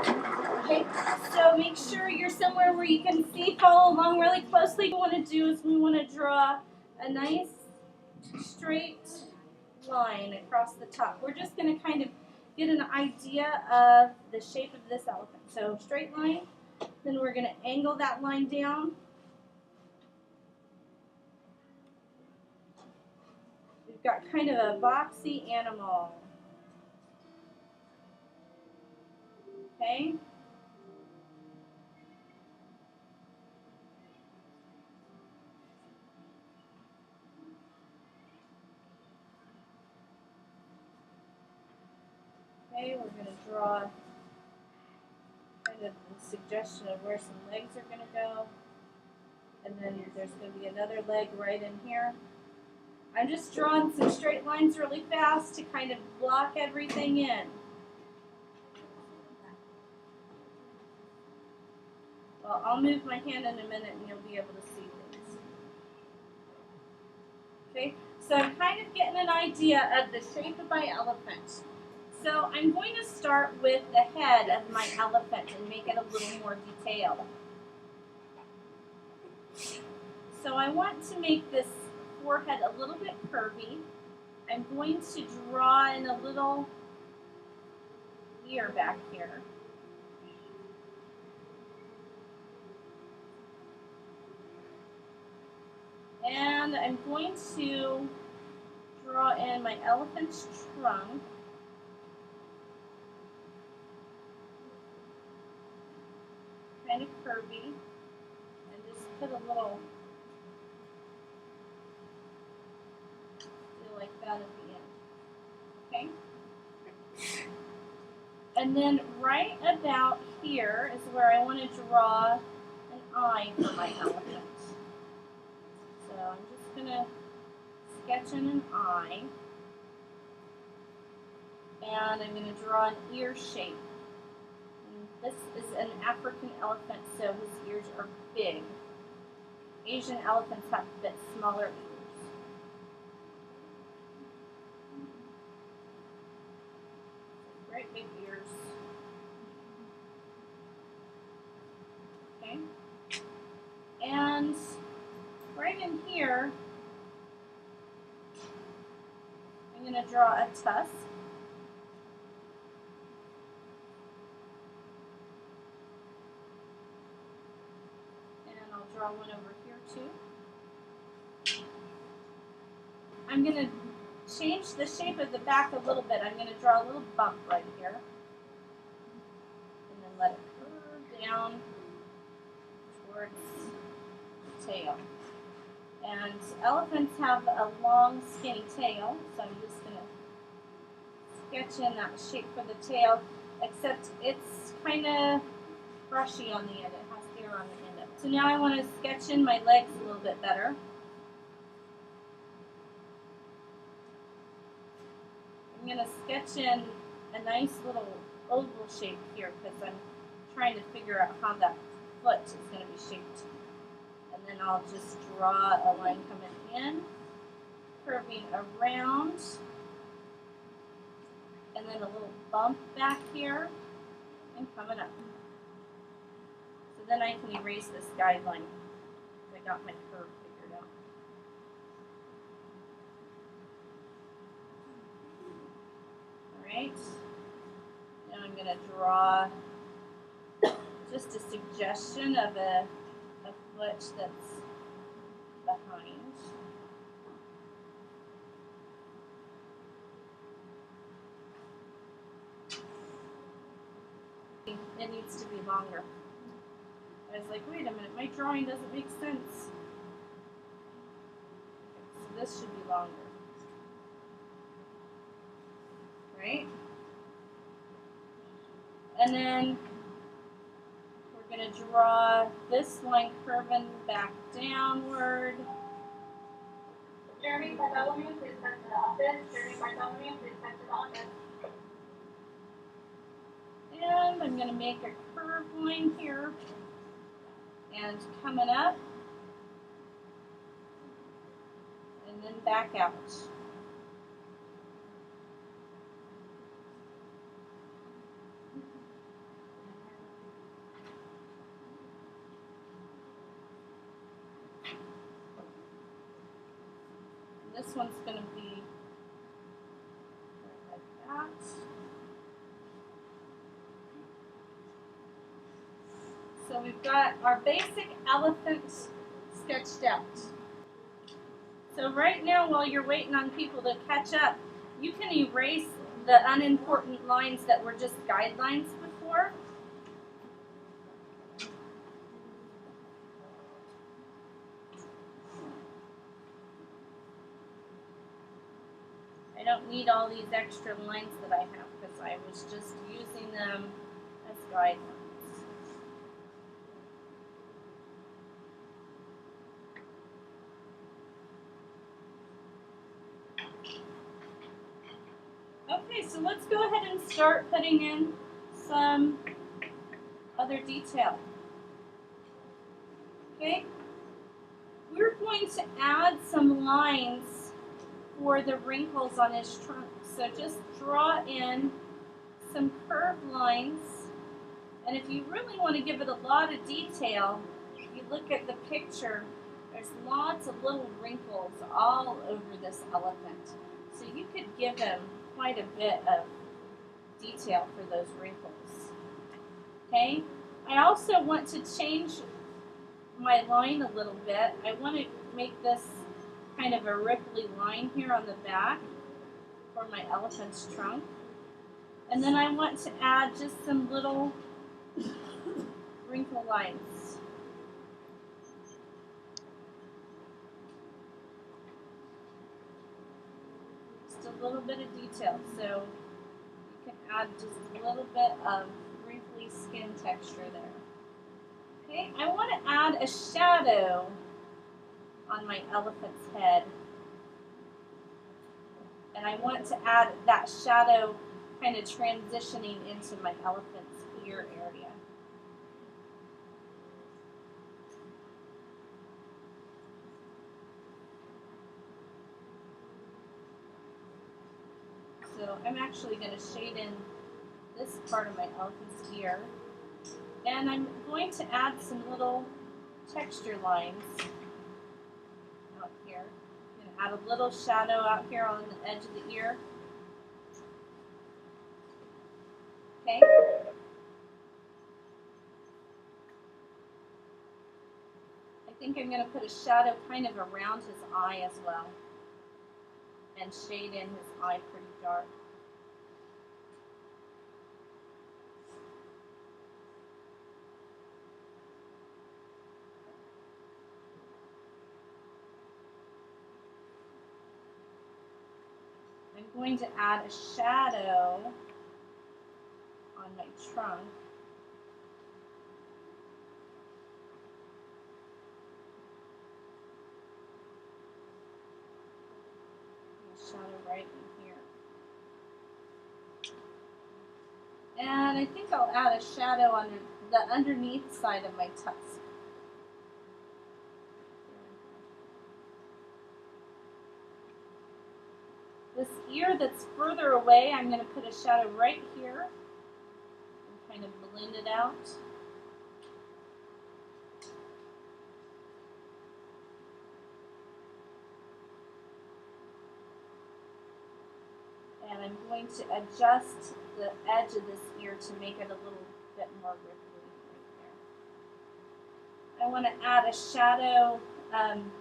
Okay, so make sure you're somewhere where you can see, follow along really closely. What we want to do is we want to draw a nice straight line across the top. We're just going to kind of get an idea of the shape of this elephant. So straight line, then we're going to angle that line down. We've got kind of a boxy animal. Okay? Okay, we're going to draw kind of the suggestion of where some legs are going to go. And then there's going to be another leg right in here. I'm just drawing some straight lines really fast to kind of block everything in. Well, I'll move my hand in a minute and you'll be able to see things. Okay, so I'm kind of getting an idea of the shape of my elephant. So I'm going to start with the head of my elephant and make it a little more detailed. So I want to make this forehead a little bit curvy. I'm going to draw in a little ear back here. And I'm going to draw in my elephant's trunk. Kind of curvy. And just put a little deal like that at the end. Okay? And then right about here is where I want to draw an eye for my elephant. So I'm just going to sketch in an eye. And I'm going to draw an ear shape. And this is an African elephant, so his ears are big. Asian elephants have a bit smaller ears. Great big ears. Okay. And right in here, I'm going to draw a tusk. And I'll draw one over here too. I'm going to change the shape of the back a little bit. I'm going to draw a little bump right here. And then let it curve down towards the tail. And elephants have a long, skinny tail, so I'm just going to sketch in that shape for the tail, except it's kind of brushy on the end. It has hair on the end of it. So now I want to sketch in my legs a little bit better. I'm going to sketch in a nice little oval shape here because I'm trying to figure out how that foot is going to be shaped. And then I'll just draw a line coming in, curving around, and then a little bump back here, and coming up. So then I can erase this guideline. I got my curve figured out. Alright, now I'm going to draw just a suggestion of a foot that's behind. It needs to be longer. I was like, wait a minute, my drawing doesn't make sense. Okay, so this should be longer. Right? And then we're going to draw this line curving back downward. Jeremy Bartholomew, please come to the office. Jeremy Bartholomew, please come to the office. And I'm going to make a curved line here. And coming up. And then back out. this one's going to be like that. So we've got our basic elephant sketched out. So right now, while you're waiting on people to catch up, you can erase the unimportant lines that were just guidelines before. I don't need all these extra lines that I have because I was just using them as guidelines. Okay, so let's go ahead and start putting in some other detail. Okay, we're going to add some lines for the wrinkles on his trunk. So just draw in some curved lines, and if you really want to give it a lot of detail, if you look at the picture, there's lots of little wrinkles all over this elephant. So you could give him quite a bit of detail for those wrinkles. Okay, I also want to change my line a little bit. I want to make this kind of a ripply line here on the back for my elephant's trunk. And then I want to add just some little wrinkle lines. Just a little bit of detail. So you can add just a little bit of wrinkly skin texture there. Okay, I want to add a shadow on my elephant's head. And I want to add that shadow kind of transitioning into my elephant's ear area. So I'm actually going to shade in this part of my elephant's ear. And I'm going to add some little texture lines out here. I'm going to add a little shadow out here on the edge of the ear. Okay. I think I'm going to put a shadow kind of around his eye as well, and shade in his eye pretty dark. I'm going to add a shadow on my trunk. Shadow right in here. And I think I'll add a shadow on the underneath side of my tusk. This ear that's further away, I'm going to put a shadow right here and kind of blend it out. And I'm going to adjust the edge of this ear to make it a little bit more ripply right there. I want to add a shadow on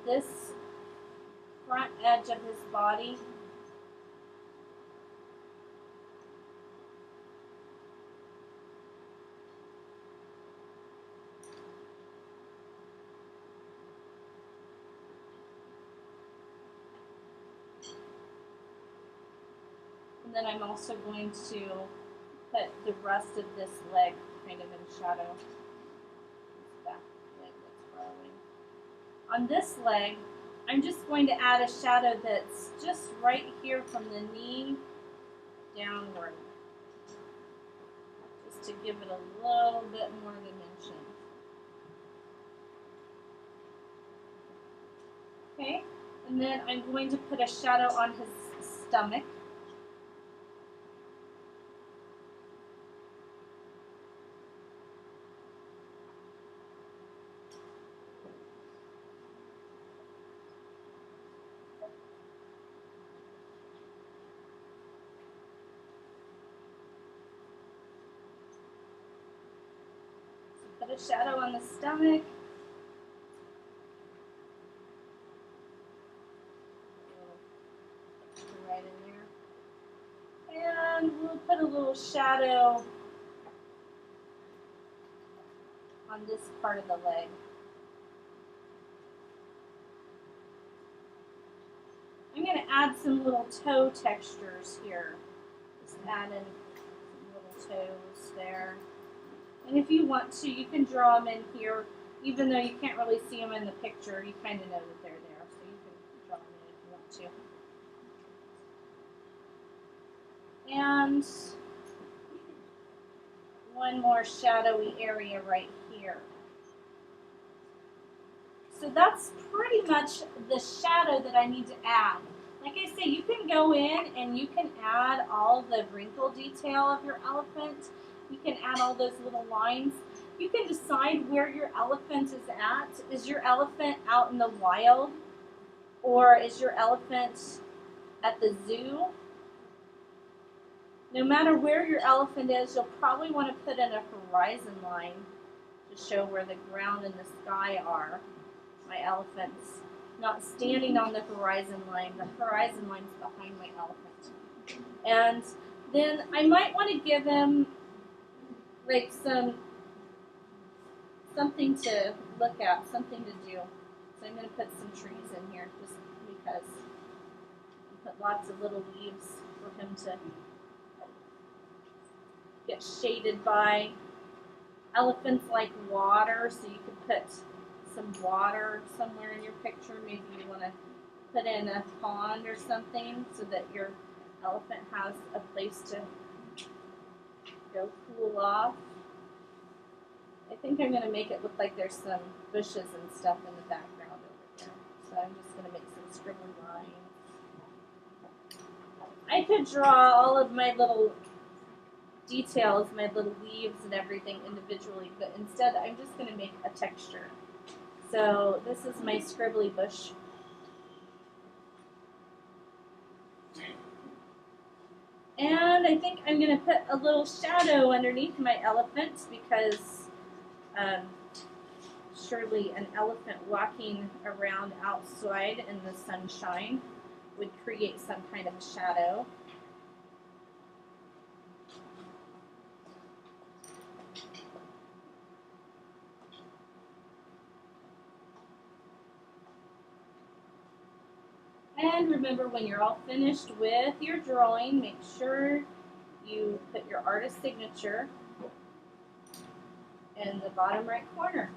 this front edge of his body. And then I'm also going to put the rest of this leg kind of in shadow. This back leg that's growing. On this leg, I'm just going to add a shadow that's just right here from the knee downward, just to give it a little bit more dimension. Okay, and then I'm going to put a shadow on his stomach. Put a shadow on the stomach. Right in there. And we'll put a little shadow on this part of the leg. I'm going to add some little toe textures here. Just add in some little toes there. And if you want to, you can draw them in here. Even though you can't really see them in the picture, you kind of know that they're there. So you can draw them in if you want to. And one more shadowy area right here. So that's pretty much the shadow that I need to add. Like I say, you can go in and you can add all the wrinkle detail of your elephant. You can add all those little lines. You can decide where your elephant is at. Is your elephant out in the wild? Or is your elephant at the zoo? No matter where your elephant is, you'll probably want to put in a horizon line to show where the ground and the sky are. My elephant's not standing on the horizon line. The horizon line's behind my elephant. And then I might want to give him like something to look at, something to do. So I'm going to put some trees in here just because. I put lots of little leaves for him to get shaded by. Elephants like water, so you could put some water somewhere in your picture. Maybe you want to put in a pond or something so that your elephant has a place to go cool off. I think I'm going to make it look like there's some bushes and stuff in the background over here. So I'm just going to make some scribbly lines. I could draw all of my little details, my little leaves and everything individually, but instead I'm just going to make a texture. So this is my scribbly bush. And I think I'm going to put a little shadow underneath my elephant because surely an elephant walking around outside in the sunshine would create some kind of a shadow. And remember, when you're all finished with your drawing, make sure you put your artist signature in the bottom right corner.